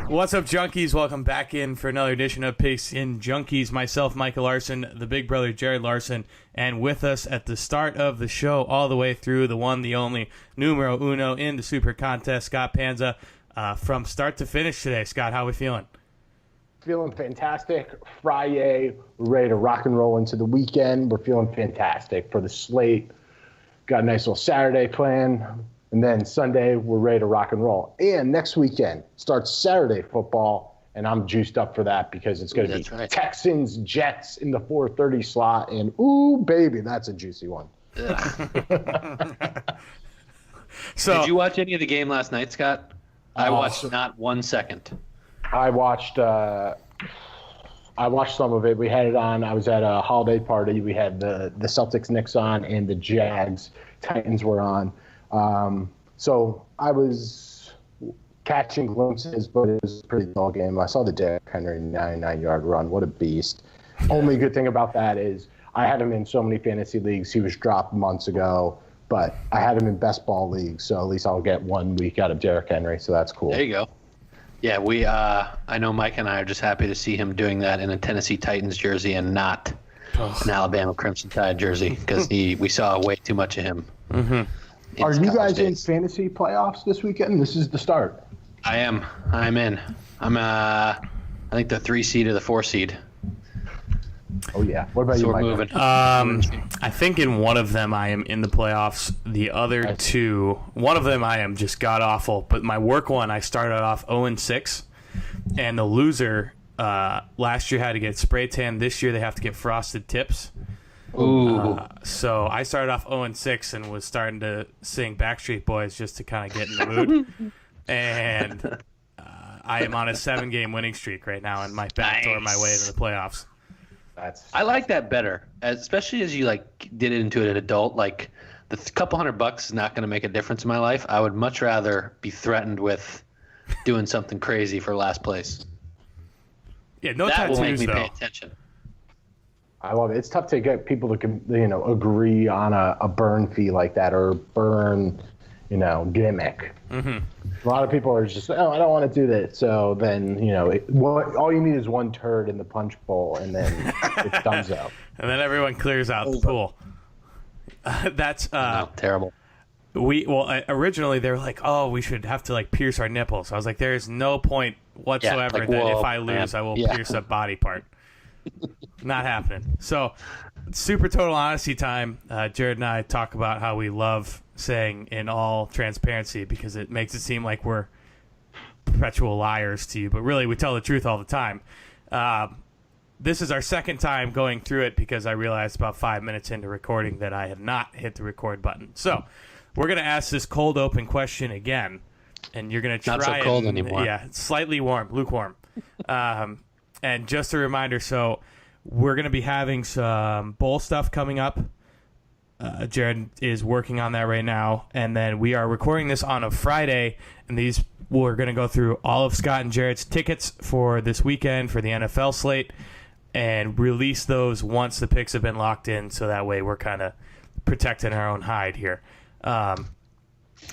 What's up, Junkies? Welcome back in for another edition of Picks in Junkies. Myself, Michael Larson, the big brother, Jared Larson, and with us at the start of the show, all the way through, the one, the only, numero uno in the Super Contest, Scott Panza. From start to finish today, Scott, how are we feeling? Feeling fantastic. Friday, we're ready to rock and roll into the weekend. We're feeling fantastic for the slate. Got a nice little Saturday plan. And then Sunday, we're ready to rock and roll. And next weekend starts Saturday football, and I'm juiced up for that because it's going to be Texans, Jets in the 4:30 slot. And, ooh, baby, that's a juicy one. So, did you watch any of the game last night, Scott? I watched not 1 second. I watched some of it. We had it on. I was at a holiday party. We had the Celtics Knicks on and the Jags Titans were on. So I was catching glimpses, but it was a pretty dull game. I saw the Derrick Henry 99-yard run. What a beast. Only good thing about that is I had him in so many fantasy leagues. He was dropped months ago, but I had him in best ball leagues, so at least I'll get 1 week out of Derrick Henry, so that's cool. There you go. Yeah, I know Mike and I are just happy to see him doing that in a Tennessee Titans jersey and not an Alabama Crimson Tide jersey because we saw way too much of him. Mm-hmm. Are you guys in fantasy playoffs this weekend? This is the start. I am. I'm in. I'm I think the 3 seed or the 4 seed. Oh yeah. What about you, Mike? Moving. I think in one of them I am in the playoffs. The other two, one of them I am just god awful. But my work one, I started off 0-6, and the loser last year had to get spray tan. This year they have to get frosted tips. Ooh. So I started off 0-6 and was starting to sing Backstreet Boys just to kind of get in the mood. And I am on a 7-game winning streak right now and might backdoor my way to the playoffs. I like that better, especially as you did it into an adult. Like the couple $100 is not going to make a difference in my life. I would much rather be threatened with doing something crazy for last place. Yeah, no that tattoos will make me though. pay attention. I love it. It's tough to get people to agree on a burn fee like that or a burn gimmick. Mm-hmm. A lot of people are just, I don't want to do that. So then, all you need is one turd in the punch bowl, and then it's done up. And then everyone clears out the pool. That's terrible. Originally they were like, oh, we should have to pierce our nipples. I was like, there is no point whatsoever that if I lose, I will pierce a body part. Not happening. So, super total honesty time. Jared and I talk about how we love saying in all transparency because it makes it seem like we're perpetual liars to you, but really we tell the truth all the time. This is our second time going through it because I realized about 5 minutes into recording that I had not hit the record button. So we're going to ask this cold open question again, and you're going to try not so cold anymore. Yeah, it's slightly warm, lukewarm. And just a reminder, so we're going to be having some bowl stuff coming up. Jared is working on that right now. And then we are recording this on a Friday. And we're going to go through all of Scott and Jared's tickets for this weekend for the NFL slate and release those once the picks have been locked in. So that way we're kind of protecting our own hide here.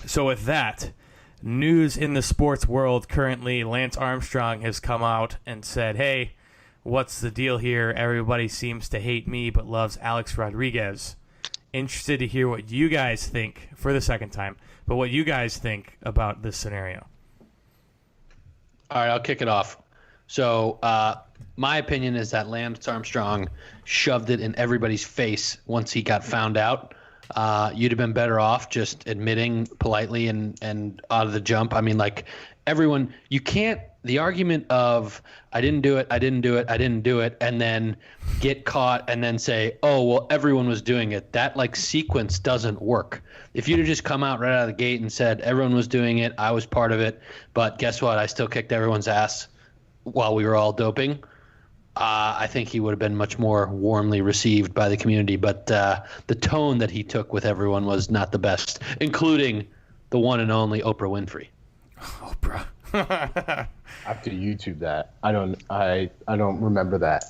So with that, news in the sports world currently, Lance Armstrong has come out and said, hey, what's the deal here? Everybody seems to hate me but loves Alex Rodriguez. Interested to hear what you guys think for the second time, but what you guys think about this scenario. All right, I'll kick it off. So my opinion is that Lance Armstrong shoved it in everybody's face once he got found out. You'd have been better off just admitting politely and out of the jump. I mean, everyone, you can't – the argument of I didn't do it, and then get caught and then say, oh, well, everyone was doing it. That, sequence doesn't work. If you'd have just come out right out of the gate and said everyone was doing it, I was part of it, but guess what? I still kicked everyone's ass while we were all doping. I think he would have been much more warmly received by the community. But the tone that he took with everyone was not the best, including the one and only Oprah Winfrey. Oprah. I have to YouTube that. I don't remember that.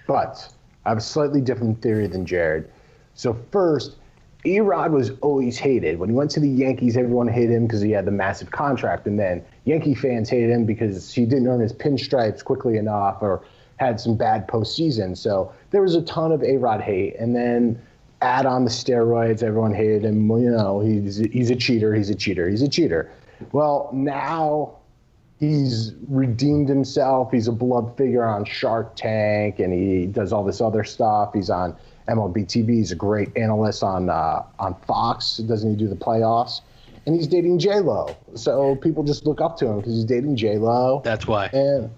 But I have a slightly different theory than Jared. So first, A-Rod was always hated. When he went to the Yankees, everyone hated him because he had the massive contract. And then Yankee fans hated him because he didn't earn his pinstripes quickly enough or had some bad postseason. So there was a ton of A-Rod hate. And then add on the steroids, everyone hated him. Well, you know, he's a cheater, he's a cheater, he's a cheater. Well, now he's redeemed himself. He's a blood figure on Shark Tank, and he does all this other stuff. He's on MLB TV. He's a great analyst on Fox. Doesn't he do the playoffs? And he's dating J-Lo. So people just look up to him because he's dating J-Lo. That's why. And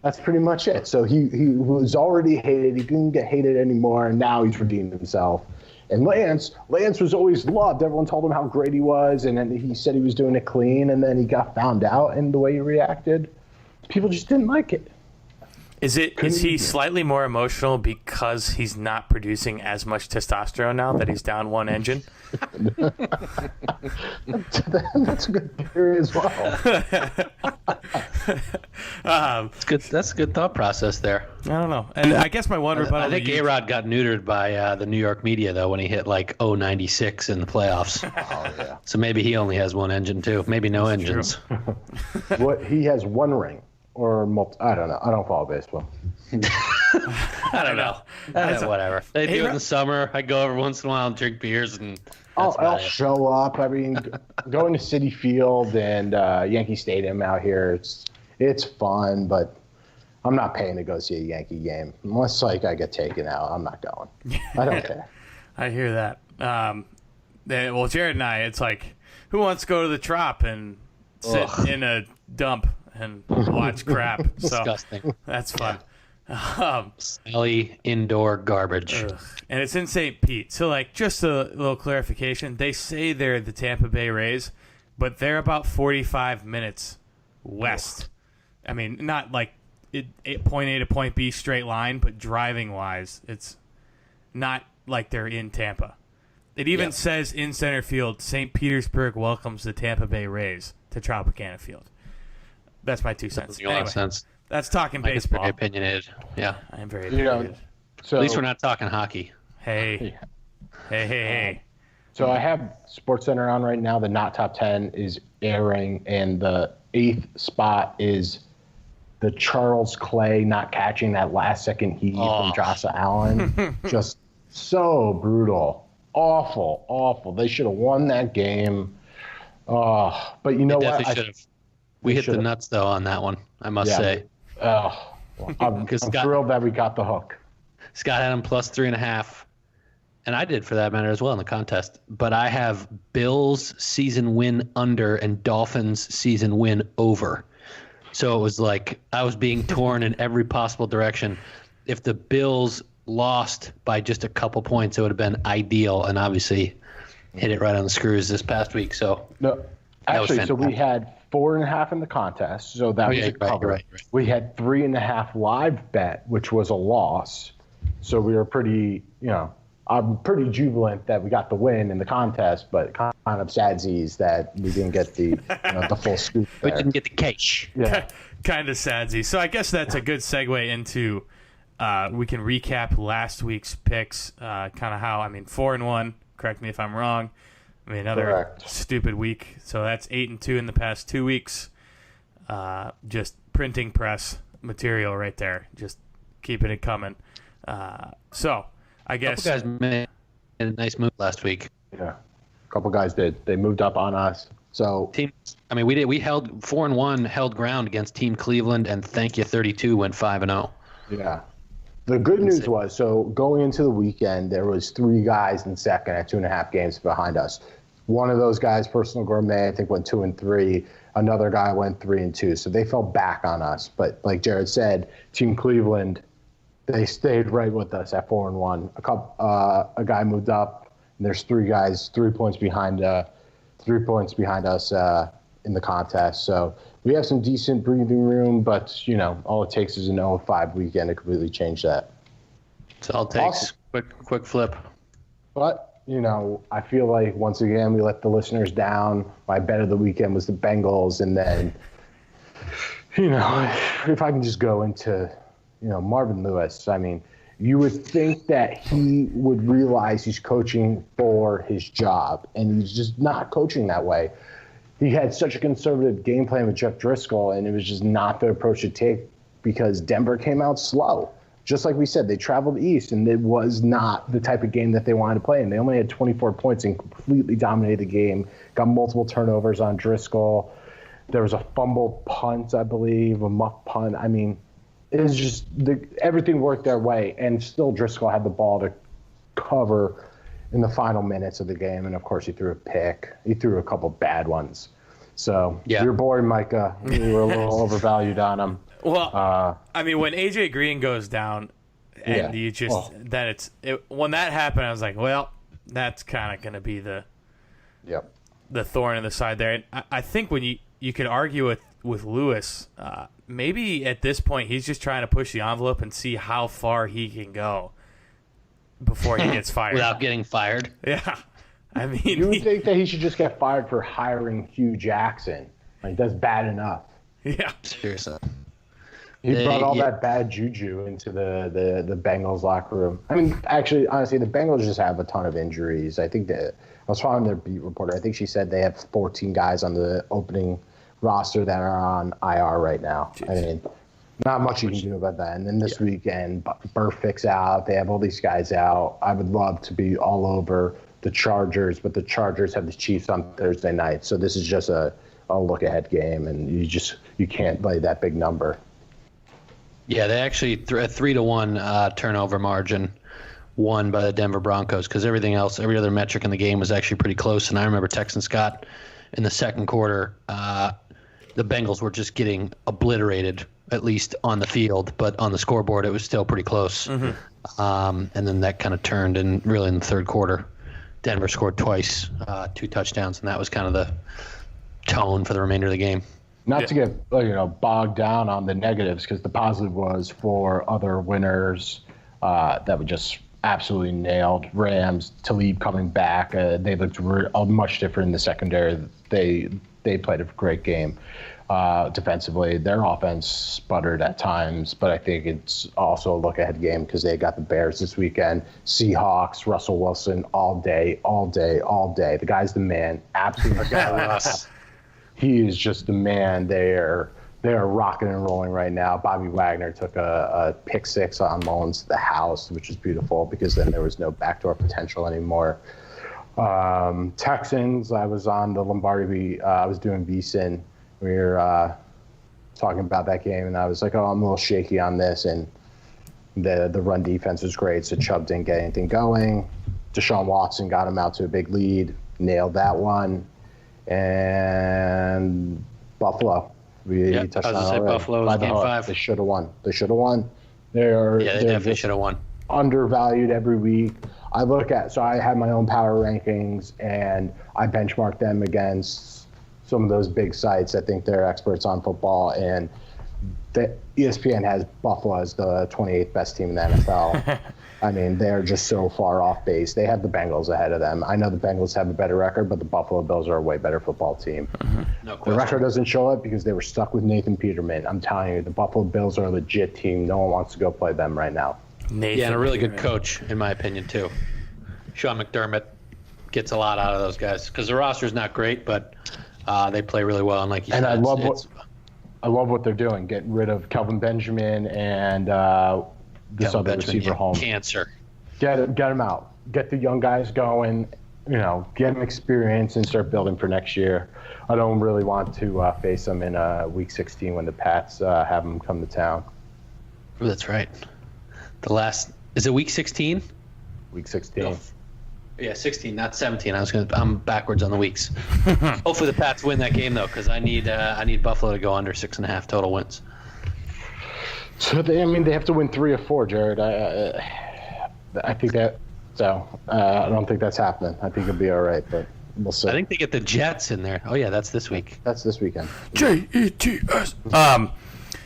that's pretty much it. So he was already hated. He couldn't get hated anymore, and now he's redeemed himself. And Lance was always loved. Everyone told him how great he was, and then he said he was doing it clean, and then he got found out, and the way he reacted, people just didn't like it. Is he slightly more emotional because he's not producing as much testosterone now that he's down one engine? That's a good theory as well. That's a good thought process there. I don't know. And I guess my one rebuttal. I think A-Rod got neutered by the New York media, though, when he hit like 0.96 in the playoffs. Oh, yeah. So maybe he only has one engine, too. Maybe no engines. What, he has one ring. Or I don't know. I don't follow baseball. I don't know. Whatever. They do it in the summer. I go every once in a while and drink beers, and I'll show up. I mean, going to Citi Field and Yankee Stadium out here, it's fun, but I'm not paying to go see a Yankee game. Unless like I get taken out, I'm not going. I don't care. I hear that. Well, Jared and I, it's like, who wants to go to the Trop and sit in a dump and watch crap? So disgusting. That's fun. Smelly indoor garbage. And it's in St. Pete. So, like, just a little clarification. They say they're the Tampa Bay Rays, but they're about 45 minutes west. I mean, not like point A to point B straight line, but driving-wise, it's not like they're in Tampa. It even says in center field, St. Petersburg welcomes the Tampa Bay Rays to Tropicana Field. That's my 2 cents. Makes a lot of sense. That's talking baseball. Very opinionated. Yeah. I am very opinionated. So, at least we're not talking hockey. Hey. So I have SportsCenter on right now. The Not Top 10 is airing, and the 8th spot is the Charles Clay not catching that last-second heat from Josh Allen. Just so brutal. Awful. They should have won that game. But you know what? Should have. We hit the nuts, though, on that one, I must say. I'm thrilled that we got the hook. Scott had him plus 3.5, and I did for that matter as well in the contest. But I have Bills season win under and Dolphins season win over. So it was like I was being torn in every possible direction. If the Bills lost by just a couple points, it would have been ideal, and obviously hit it right on the screws this past week. So no, actually, so we had 4.5 in the contest, so that was a cover. Right. We had 3.5 live bet, which was a loss. So we were pretty, I'm pretty jubilant that we got the win in the contest, but kind of sadsies that we didn't get the the full scoop there. We didn't get the cash. Yeah, kind of sadsies. So I guess that's a good segue into. We can recap last week's picks. Kind of how 4-1. Correct me if I'm wrong. Another stupid week. So that's 8-2 in the past 2 weeks. Just printing press material right there. Just keeping it coming. So I guess a couple guys made a nice move last week. Yeah, a couple guys did. They moved up on us. So we held 4-1, held ground against Team Cleveland, and thank you 32 went 5-0. Yeah. The good news was, so going into the weekend, there was 3 guys in second at 2.5 games behind us. One of those guys, Personal Gourmet, I think went 2-3. Another guy went 3-2. So they fell back on us. But like Jared said, Team Cleveland, they stayed right with us at 4-1. A guy moved up, and there's 3 guys 3 points behind us in the contest. So we have some decent breathing room, but all it takes is an 0-5 weekend to completely change that. It's all it takes. Quick flip. But I feel like once again we let the listeners down. My bet of the weekend was the Bengals, and then if I can just go into Marvin Lewis. You would think that he would realize he's coaching for his job, and he's just not coaching that way. He had such a conservative game plan with Jeff Driscoll, and it was just not the approach to take because Denver came out slow. Just like we said, they traveled east, and it was not the type of game that they wanted to play. And they only had 24 points and completely dominated the game, got multiple turnovers on Driscoll. There was a fumble punt, I believe, a muff punt. I mean, it was just everything worked their way, and still Driscoll had the ball to cover in the final minutes of the game. And, of course, he threw a pick. He threw a couple bad ones. So your boy Micah, we were a little overvalued on him. Well, I mean, when AJ Green goes down, and you just when that happened, I was like, well, that's kind of going to be the thorn in the side there. And I think when you could argue with Lewis, maybe at this point he's just trying to push the envelope and see how far he can go before he gets fired without getting fired. Yeah, I mean, you would think that he should just get fired for hiring Hugh Jackson. Like that's bad enough. Yeah, seriously. He brought all that bad juju into the Bengals locker room. I mean, actually, honestly, the Bengals just have a ton of injuries. I think that I was following their beat reporter. I think she said they have 14 guys on the opening roster that are on IR right now. Jeez. I mean, not much you can do about that. And then this weekend, Burfict's out. They have all these guys out. I would love to be all over the Chargers, but the Chargers have the Chiefs on Thursday night. So this is just a look-ahead game, and you can't lay that big number. Yeah, they actually a 3-1 turnover margin won by the Denver Broncos because everything else, every other metric in the game was actually pretty close. And I remember texting Scott in the second quarter, the Bengals were just getting obliterated, at least on the field, but on the scoreboard it was still pretty close. Mm-hmm. And then that kind of turned, and really in the third quarter, Denver scored twice, 2 touchdowns, and that was kind of the tone for the remainder of the game. Not to get bogged down on the negatives, because the positive was for other winners that were just absolutely nailed. Rams, Talib coming back. They looked much different in the secondary. They played a great game defensively. Their offense sputtered at times, but I think it's also a look-ahead game because they got the Bears this weekend. Seahawks, Russell Wilson all day, all day, all day. The guy's the man. Absolutely. He is just the man. They are rocking and rolling right now. Bobby Wagner took a pick six on Mullins to the house, which is beautiful because then there was no backdoor potential anymore. Texans, I was on the Lombardi. I was doing VSiN. We were talking about that game, and I was like, I'm a little shaky on this. And the run defense was great, so Chubb didn't get anything going. Deshaun Watson got him out to a big lead, nailed that one. And Buffalo. We touched on it. Buffalo was game 5. They should have won. They definitely should have won. Undervalued every week. I had my own power rankings, and I benchmarked them against some of those big sites. I think they're experts on football, and the ESPN has Buffalo as the 28th best team in the NFL. I mean, they're just so far off base. They have the Bengals ahead of them. I know the Bengals have a better record, but the Buffalo Bills are a way better football team. Mm-hmm. No question. The record doesn't show it because they were stuck with Nathan Peterman. I'm telling you, the Buffalo Bills are a legit team. No one wants to go play them right now. And a really good coach, in my opinion, too. Sean McDermott gets a lot out of those guys because the roster is not great, but they play really well. And like you said, I love what they're doing, getting rid of Kelvin Benjamin and this other receiver home. Cancer. Get him out. Get the young guys going. Get them experience and start building for next year. I don't really want to face them in Week 16 when the Pats have them come to town. Oh, that's right. Is it Week 16? Week 16. No. Yeah, 16, not 17. I'm backwards on the weeks. Hopefully the Pats win that game though, because I need Buffalo to go under 6.5 total wins. So they have to win 3 or 4, Jared. I think that. So I don't think that's happening. I think it'll be all right, but we'll see. I think they get the Jets in there. Oh yeah, that's this week. That's this weekend. Jets.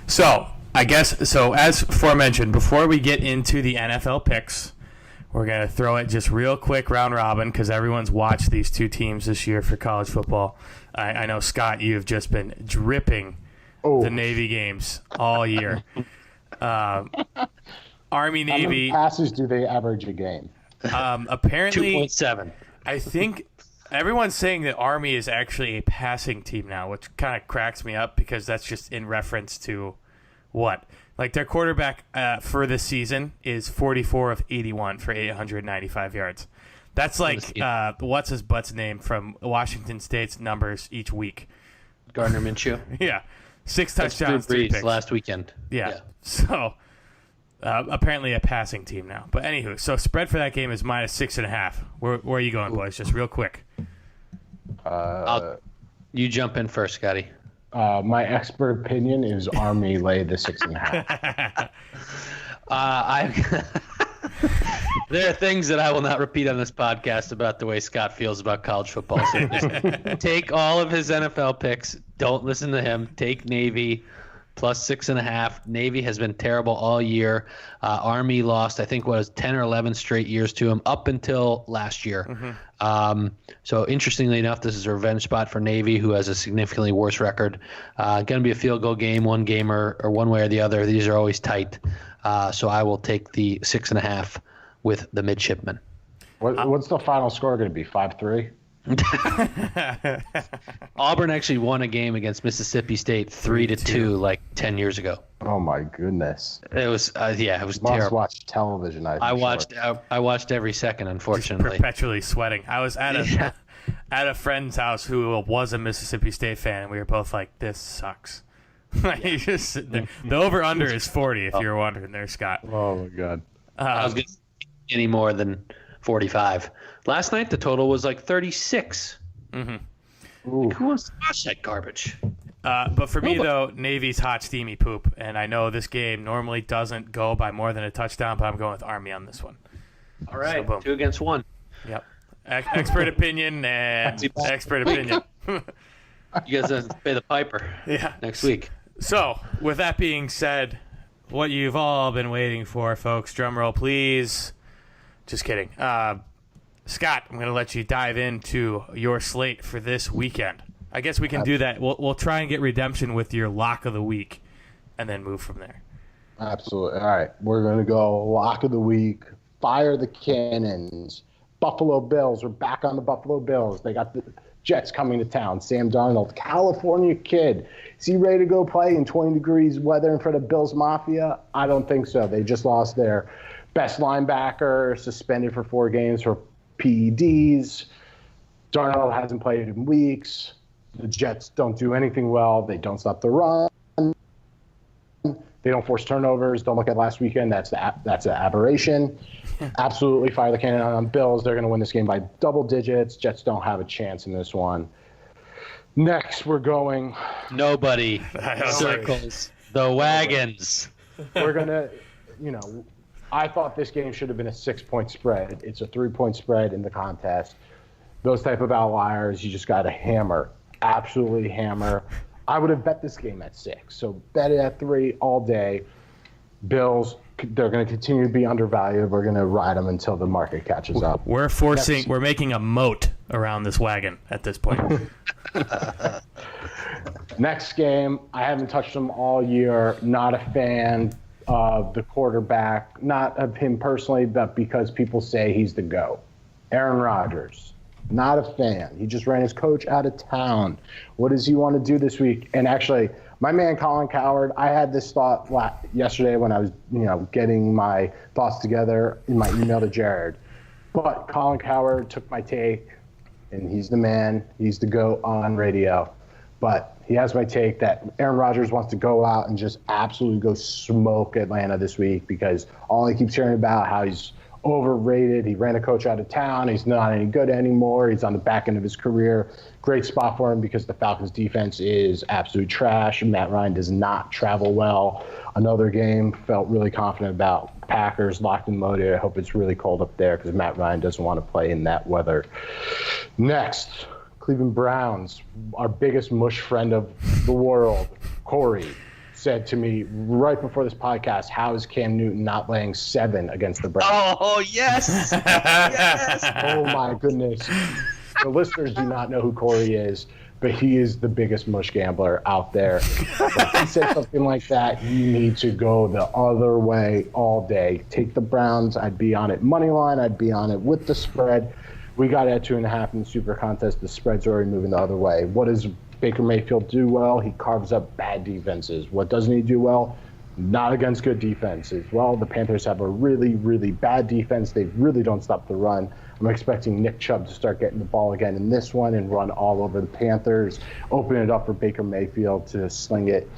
So I guess as aforementioned, before we get into the NFL picks, we're going to throw it just real quick round robin because everyone's watched these 2 teams this year for college football. I know, Scott, you've just been dripping the Navy games all year. Army How many Navy. passes do they average a game? Apparently, 2.7. I think everyone's saying that Army is actually a passing team now, which kind of cracks me up because that's just in reference to what? Like their quarterback for this season is 44 of 81 for 895 yards. That's like what's his butt's name from Washington State's numbers each week. Gardner Minshew. Yeah, 6 touchdowns, Drew 3 Brees picks last weekend. Yeah. So apparently a passing team now. But anywho, so spread for that game is -6.5. Where are you going, boys? Just real quick. You jump in first, Scotty. My expert opinion is Army lay the 6.5. There are things that I will not repeat on this podcast about the way Scott feels about college football. So just take all of his NFL picks. Don't listen to him. Take Navy +6.5. Navy has been terrible all year. Army lost, I think, 10 or 11 straight years to him up until last year. So interestingly enough, this is a revenge spot for Navy, who has a significantly worse record. Going to be a field goal game, one game or one way or the other. These are always tight. So I will take the 6.5 with the midshipmen. What's the final score going to be? 5-3? Auburn actually won a game against Mississippi State 3-2 like 10 years ago. Oh my goodness! It was it was Must terrible. watch television. I watched every second, Just unfortunately. perpetually sweating. I was at a friend's house who was a Mississippi State fan, and we were both like, "This sucks." You just sit there. The over/under is 40. If you're wondering, there, Scott. Oh my god! I was going to say any more than 45. Last night the total was like 36. Ooh. Who wants to watch that garbage? But for me, though, Navy's hot, steamy poop. And I know this game normally doesn't go by more than a touchdown, but I'm going with Army on this one. All right, boom. 2 against 1. Yep. Expert opinion and expert opinion. You guys have to pay the piper Yeah. next week. So, with that being said, what you've all been waiting for, folks, drum roll, please. Just kidding. Scott, I'm going to let you dive into your slate for this weekend. I guess we can do that. We'll try and get redemption with your lock of the week and then move from there. Absolutely. All right, we're going to go lock of the week. Fire the cannons. Buffalo Bills. We're back on the Buffalo Bills. They got the Jets coming to town. Sam Darnold, California kid. Is he ready to go play in 20 degrees weather in front of Bills Mafia? I don't think so. They just lost their best linebacker, suspended for 4 games for PEDs. Darnold hasn't played in weeks. The Jets don't do anything well. They don't stop the run. They don't force turnovers. Don't look at last weekend. That's an aberration. Absolutely fire the cannon on Bills. They're going to win this game by double digits. Jets don't have a chance in this one. Next, we're going. Nobody circles the wagons. We're going to, I thought this game should have been a 6-point spread. It's a 3-point spread in the contest. Those type of outliers, you just got to hammer. Absolutely hammer. I would have bet this game at 6. So bet it at 3 all day. Bills, they're going to continue to be undervalued. We're going to ride them until the market catches up. We're making a moat around this wagon at this point. Next game, I haven't touched him all year. Not a fan of the quarterback, not of him personally, but because people say he's the GOAT. Aaron Rodgers. Not a fan. He just ran his coach out of town. What does he want to do this week? And actually, my man Colin Cowherd, I had this thought yesterday when I was, getting my thoughts together in my email to Jared. But Colin Cowherd took my take, and he's the man. He's the GOAT on radio. But he has my take that Aaron Rodgers wants to go out and just absolutely go smoke Atlanta this week because all he keeps hearing about how he's overrated. He ran a coach out of town. He's not any good anymore. He's on the back end of his career. Great spot for him because the Falcons defense is absolute trash. Matt Ryan does not travel well. Another game, felt really confident about. Packers locked and loaded. I hope it's really cold up there because Matt Ryan doesn't want to play in that weather. Next, Cleveland Browns, our biggest mush friend of the world, Corey, said to me right before this podcast, how is Cam Newton not laying 7 against the Browns? Oh, yes. Yes. Oh, my goodness. The listeners do not know who Corey is, but he is the biggest mush gambler out there. If he said something like that, you need to go the other way all day. Take the Browns. I'd be on it money line. I'd be on it with the spread. We got it at 2.5 in the Super Contest. The spread's already moving the other way. What does Baker Mayfield do well? He carves up bad defenses. What doesn't he do well? Not against good defenses. Well, the Panthers have a really, really bad defense. They really don't stop the run. I'm expecting Nick Chubb to start getting the ball again in this one and run all over the Panthers, open it up for Baker Mayfield to sling it.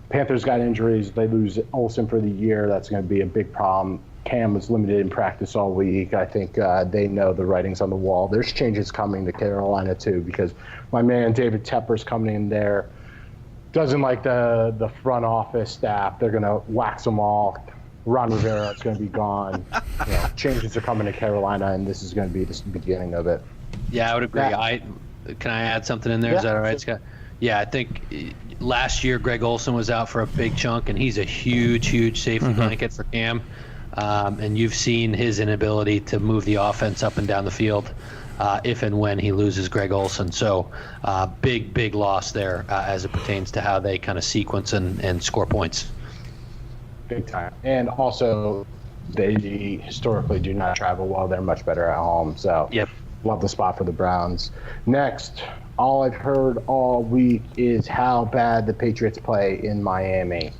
Panthers got injuries. They lose Olsen for the year. That's going to be a big problem. Cam was limited in practice all week. I think they know the writing's on the wall. There's changes coming to Carolina, too, because my man David Tepper's coming in there. Doesn't like the front office staff. They're going to wax them all. Ron Rivera is going to be gone. Changes are coming to Carolina, and this is going to be the beginning of it. Yeah, I would agree. Can I add something in there? Is that all right, Scott? Yeah, I think last year Greg Olsen was out for a big chunk, and he's a huge safety blanket for Cam. And you've seen his inability to move the offense up and down the field if and when he loses Greg Olsen. So big loss there as it pertains to how they kind of sequence and score points. Big time. And also, they historically do not travel well. They're much better at home. So, love the spot for the Browns. Next, all I've heard all week is how bad the Patriots play in Miami.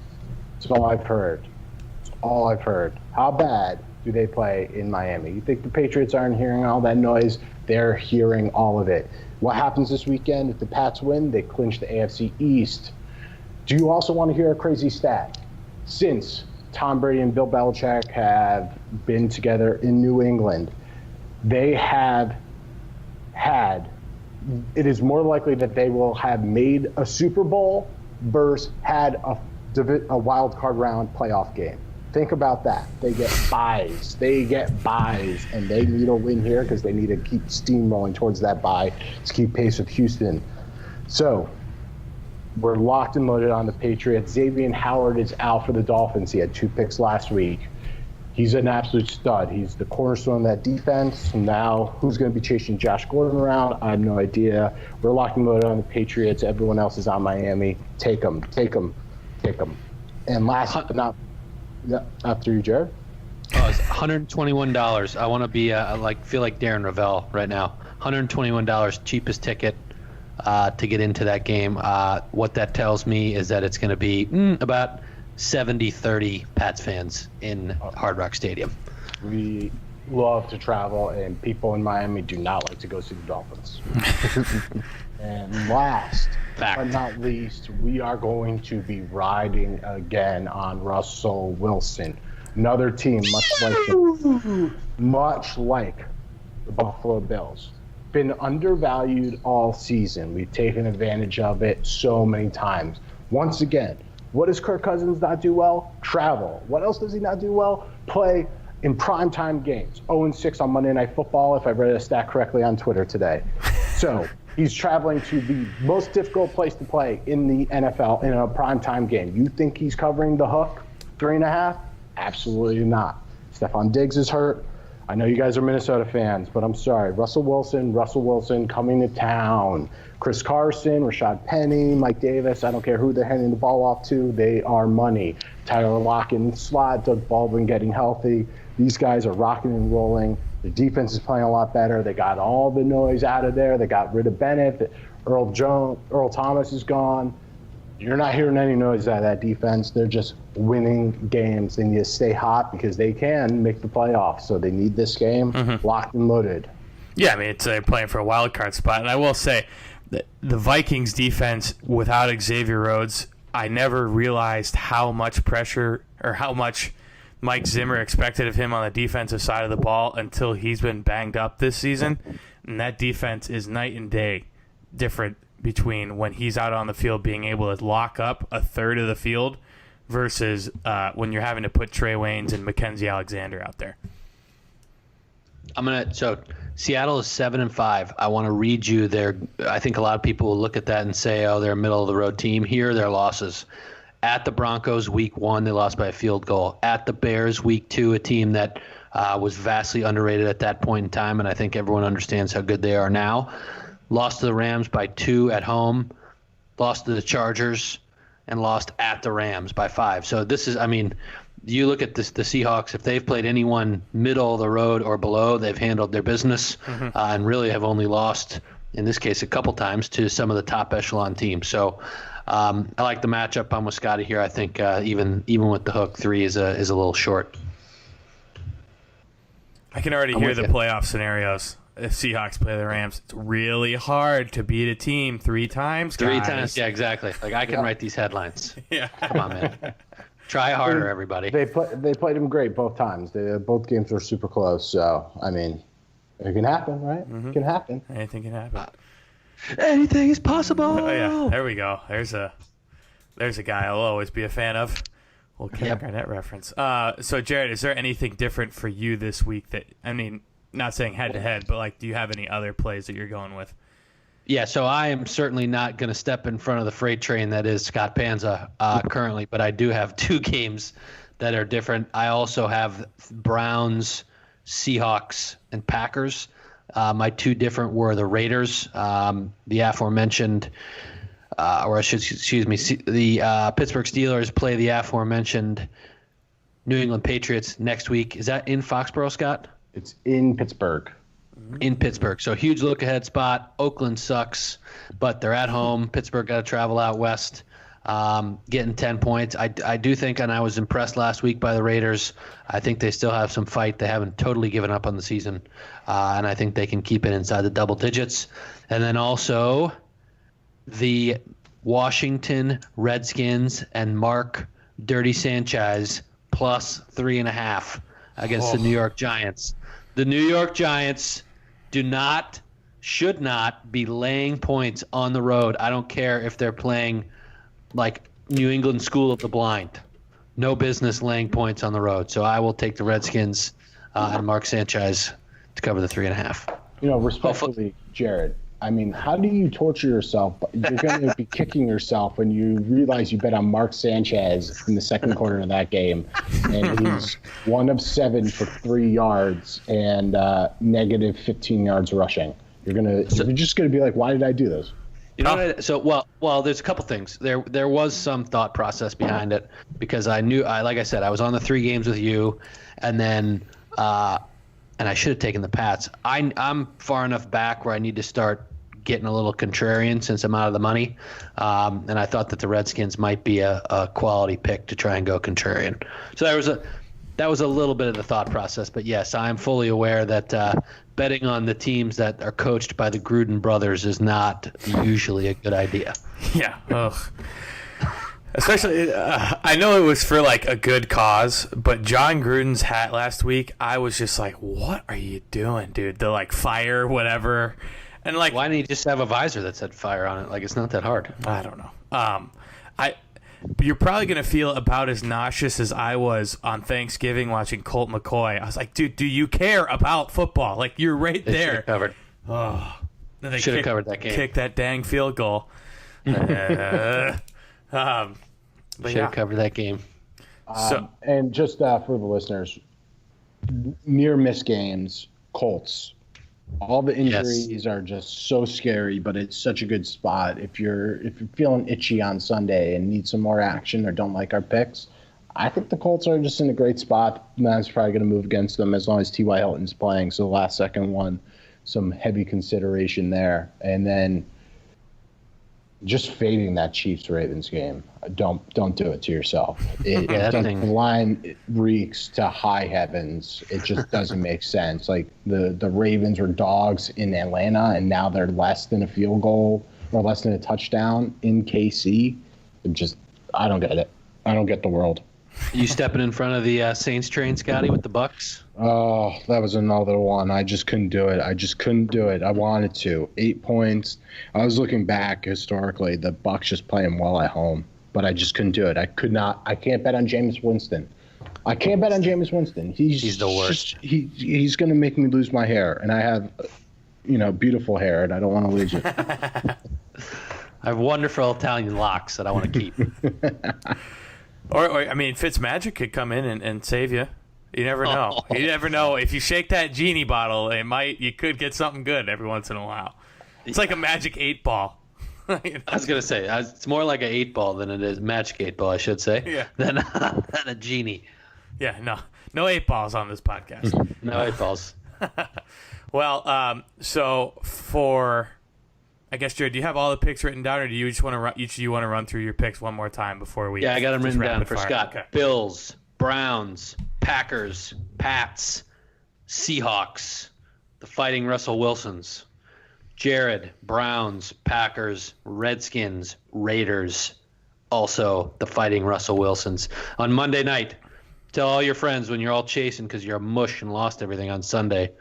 That's all I've heard. That's all I've heard. How bad do they play in Miami? You think the Patriots aren't hearing all that noise? They're hearing all of it. What happens this weekend? If the Pats win, they clinch the AFC East. Do you also want to hear a crazy stat? Since Tom Brady and Bill Belichick have been together in New England, they have had, it is more likely that they will have made a Super Bowl versus had a wild card round playoff game. Think about that. They get buys. And they need a win here because they need to keep steamrolling towards that bye to keep pace with Houston. So, we're locked and loaded on the Patriots. Xavier Howard is out for the Dolphins. He had 2 picks last week. He's an absolute stud. He's the cornerstone of that defense. Now, who's going to be chasing Josh Gordon around? I have no idea. We're locked and loaded on the Patriots. Everyone else is on Miami. Take them. And last but not, after you, Jared. Oh, it's $121. I want to be feel like Darren Ravel right now. $121, cheapest ticket. To get into that game. What that tells me is that it's going to be about 70-30 Pats fans in Hard Rock Stadium. We love to travel, and people in Miami do not like to go see the Dolphins. And last but not least, we are going to be riding again on Russell Wilson. Another team much like the Buffalo Bills. Been undervalued all season. We've taken advantage of it so many times. Once again, what does Kirk Cousins not do well? Travel. What else does he not do well? Play in primetime games. 0-6 on Monday Night Football, if I read a stat correctly on Twitter today. So he's traveling to the most difficult place to play in the NFL in a primetime game. You think he's covering the hook 3.5? Absolutely not. Stephon Diggs is hurt. I know you guys are Minnesota fans, but I'm sorry. Russell Wilson coming to town. Chris Carson, Rashad Penny, Mike Davis, I don't care who they're handing the ball off to. They are money. Tyler Lockett in the slot, Doug Baldwin getting healthy. These guys are rocking and rolling. The defense is playing a lot better. They got all the noise out of there. They got rid of Bennett. Earl Thomas is gone. You're not hearing any noise out of that defense. They're just winning games. They need to stay hot because they can make the playoffs. So they need this game locked and loaded. Yeah, I mean, they're playing for a wild card spot. And I will say that the Vikings defense without Xavier Rhodes, I never realized how much pressure or how much Mike Zimmer expected of him on the defensive side of the ball until he's been banged up this season. And that defense is night and day different between when he's out on the field being able to lock up a third of the field versus when you're having to put Trey Waynes and Mackenzie Alexander out there. So Seattle is 7-5. I want to read you their. I think a lot of people will look at that and say, "Oh, they're a middle of the road team." Here are their losses: at the Broncos, Week 1, they lost by a field goal. At the Bears, Week 2, a team that was vastly underrated at that point in time, and I think everyone understands how good they are now. lost to the Rams by 2 at home, lost to the Chargers, and lost at the Rams by 5. So this is, I mean, you look at this, the Seahawks, if they've played anyone middle of the road or below, they've handled their business and really have only lost, in this case, a couple times to some of the top echelon teams. So I like the matchup. I'm with Scotty here. I think even with the hook, 3 is a little short. I can already hear the playoff scenarios. If Seahawks play the Rams, it's really hard to beat a team 3 times, guys. 3 times, yeah, exactly. Like, I can write these headlines. Yeah. Come on, man. Try harder, everybody. They played them great both times. Both games were super close. So, I mean, it can happen, right? It can happen. Anything can happen. Anything is possible. Oh, yeah. There we go. There's a guy I'll always be a fan of. Well, Kevin Garnett reference. So, Jared, is there anything different for you this week that, I mean, not saying head-to-head, but, like, do you have any other plays that you're going with? Yeah, so I am certainly not going to step in front of the freight train that is Scott Panza currently, but I do have 2 games that are different. I also have Browns, Seahawks, and Packers. My 2 different were the Raiders, the aforementioned, the Pittsburgh Steelers play the aforementioned New England Patriots next week. Is that in Foxborough, Scott? It's in Pittsburgh. In Pittsburgh. So huge look-ahead spot. Oakland sucks, but they're at home. Pittsburgh got to travel out west, getting 10 points. I do think, and I was impressed last week by the Raiders, I think they still have some fight. They haven't totally given up on the season, and I think they can keep it inside the double digits. And then also the Washington Redskins and Mark Dirty Sanchez plus 3.5 against the New York Giants. The New York Giants should not be laying points on the road. I don't care if they're playing like New England School of the Blind. No business laying points on the road. So I will take the Redskins and Mark Sanchez to cover the 3.5. You know, respectfully, Jared, I mean, how do you torture yourself? You're going to be kicking yourself when you realize you bet on Mark Sanchez in the second quarter of that game, and he's 1 of 7 for 3 yards and negative 15 yards rushing. You're just going to be like, why did I do this? You know, well, there's a couple things. There was some thought process behind it because I knew, like I said, I was on the 3 games with you, and then and I should have taken the Pats. I'm far enough back where I need to start getting a little contrarian since I'm out of the money, and I thought that the Redskins might be a quality pick to try and go contrarian. So that was a little bit of the thought process. But yes, I'm fully aware that betting on the teams that are coached by the Gruden brothers is not usually a good idea. Yeah. Ugh. Especially, I know it was for like a good cause, but John Gruden's hat last week, I was just like, "What are you doing, dude?" The like fire, whatever, and like, why didn't you just have a visor that said fire on it? Like, it's not that hard. I don't know. You're probably gonna feel about as nauseous as I was on Thanksgiving watching Colt McCoy. I was like, "Dude, do you care about football? Like, you're right there." Covered. Oh, then they should have covered that game. Kick that dang field goal. Should have covered that game. And just for the listeners, near miss games, Colts. All the injuries are just so scary, but it's such a good spot. If you're feeling itchy on Sunday and need some more action or don't like our picks, I think the Colts are just in a great spot. Man's probably going to move against them as long as T.Y. Hilton's playing. So the last second one, some heavy consideration there. And then just fading that Chiefs-Ravens game. Don't do it to yourself. The line reeks to high heavens. It just doesn't make sense. Like the Ravens were dogs in Atlanta, and now they're less than a field goal or less than a touchdown in KC. I don't get it. I don't get the world. You stepping in front of the Saints train, Scotty, with the Bucks? Oh, that was another one. I just couldn't do it. I wanted to. 8 points. I was looking back historically. The Bucks just playing well at home, but I just couldn't do it. I can't bet on Jameis Winston. He's the worst. He's going to make me lose my hair, and I have, beautiful hair, and I don't want to lose it. I have wonderful Italian locks that I want to keep. Or I mean, Fitzmagic could come in and save you. You never know. You never know. If you shake that genie bottle, you could get something good every once in a while. It's like a magic 8-ball. I was gonna say it's more like an 8-ball than it is magic 8-ball, I should say. Yeah. Than a genie. Yeah, no 8-balls on this podcast. No 8-balls. Well, so for, I guess, Jared, do you have all the picks written down, or do you just want to run through your picks one more time before we? Yeah, I got them just written down rapid for fire? Scott. Okay. Bills, Browns, Packers, Pats, Seahawks, the Fighting Russell Wilsons. Jared, Browns, Packers, Redskins, Raiders, also the Fighting Russell Wilsons. On Monday night, tell all your friends when you're all chasing because you're a mush and lost everything on Sunday,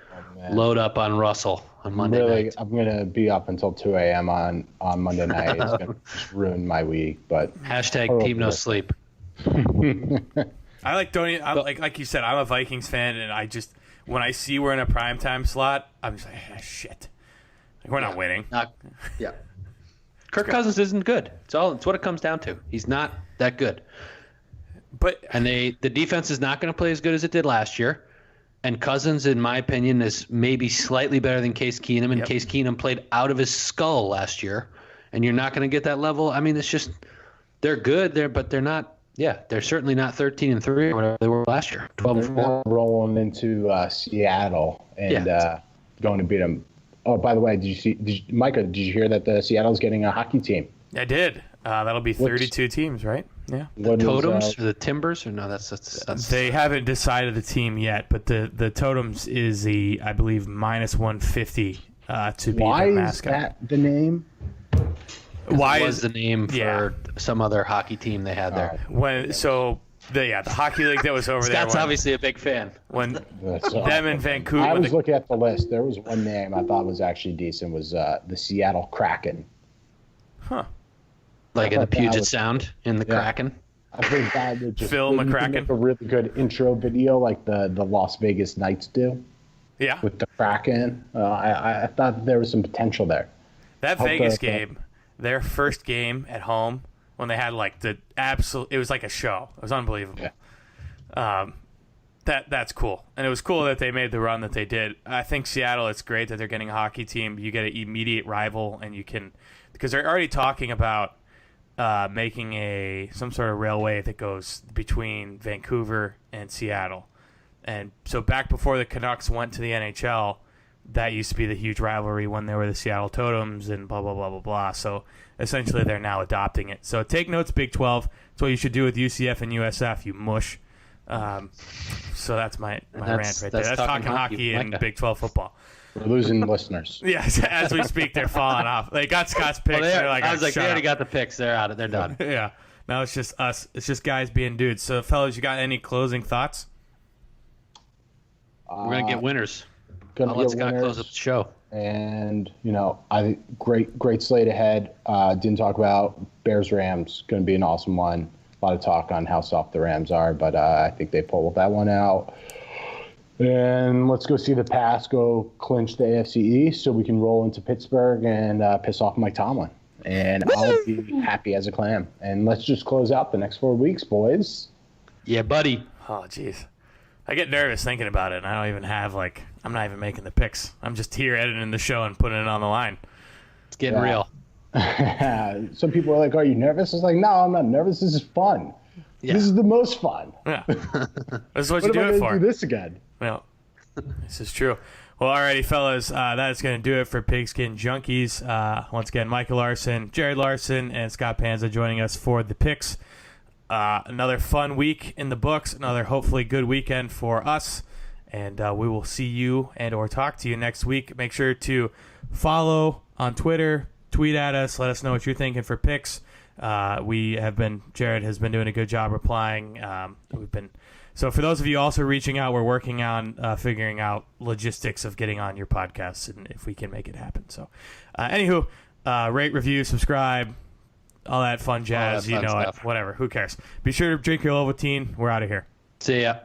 load up on Russell on Monday night. I'm going to be up until 2 a.m. on Monday night. It's going to just ruin my week. But Hashtag team no sleep. I like you said, I'm a Vikings fan, and I just, when I see we're in a primetime slot, I'm just like, shit. Like, we're not winning. Yeah. Kirk Cousins isn't good. It's what it comes down to. He's not that good. But the defense is not going to play as good as it did last year. And Cousins, in my opinion, is maybe slightly better than Case Keenum. And Case Keenum played out of his skull last year. And you're not going to get that level. I mean, it's just they're good there, but they're not. Yeah, they're certainly not 13-3 or whatever they were last year. 12-4. Rolling into Seattle and going to beat them. Oh, by the way, Micah, did you hear that the Seattle's getting a hockey team? I did. That'll be 32 teams, right? Yeah. The Totems or the Timbers? Or no, that's They haven't decided the team yet, but the Totems is I believe, minus 150 to be Why the mascot. is that the name? Why was the name for some other hockey team they had there? The hockey league that was over there. Scott's obviously a big fan. When them in Vancouver. I was looking at the list. There was one name I thought was actually decent. Was the Seattle Kraken? Huh. Like in the Puget Sound in the Kraken. I think that would just Phil McCracken. make a really good intro video, like the Las Vegas Knights do. Yeah. With the Kraken, I thought there was some potential there. That Vegas game, their first game at home, when they had like it was like a show. It was unbelievable. Yeah. That's cool. And it was cool that they made the run that they did. I think Seattle, it's great that they're getting a hockey team. You get an immediate rival, and you can, because they're already talking about making some sort of railway that goes between Vancouver and Seattle. And so back before the Canucks went to the NHL, that used to be the huge rivalry when they were the Seattle Totems and blah, blah, blah, blah, blah. So essentially they're now adopting it. So take notes, Big 12. That's what you should do with UCF and USF, you mush. So that's my rant right there. That's talking hockey and Big 12 football. We're losing listeners. Yes, as we speak, they're falling off. They got Scott's picks. Well, they're like, I was like, they already up. got the picks. They're out. They're done. Yeah. Now it's just us. It's just guys being dudes. So, fellas, you got any closing thoughts? We're going to get winners. Gonna I'll let get Scott winners. close up the show. And, I great slate ahead. Didn't talk about Bears-Rams. Going to be an awesome one. A lot of talk on how soft the Rams are, but I think they pulled that one out. And let's go see the Pats go clinch the AFC East so we can roll into Pittsburgh and piss off Mike Tomlin. And I'll be happy as a clam. And let's just close out the next 4 weeks, boys. Yeah, buddy. Oh, jeez. I get nervous thinking about it, and I don't even have, I'm not even making the picks. I'm just here editing the show and putting it on the line. It's getting real. Some people are like, are you nervous? It's like, no, I'm not nervous. This is fun. Yeah. This is the most fun. Yeah. This is what you do it for. Do this again. Well, this is true. Well, alrighty, fellas, that is going to do it for Pigskin Junkies. Once again, Michael Larson, Jared Larson, and Scott Panza joining us for the picks. Another fun week in the books, another hopefully good weekend for us, and we will see you and or talk to you next week. Make sure to follow on Twitter, tweet at us, let us know what you're thinking for picks. Jared has been doing a good job replying. So for those of you also reaching out, we're working on figuring out logistics of getting on your podcasts and if we can make it happen. So anywho, rate, review, subscribe, all that fun jazz. All that fun stuff. Whatever. Who cares? Be sure to drink your Ovaltine. We're out of here. See ya.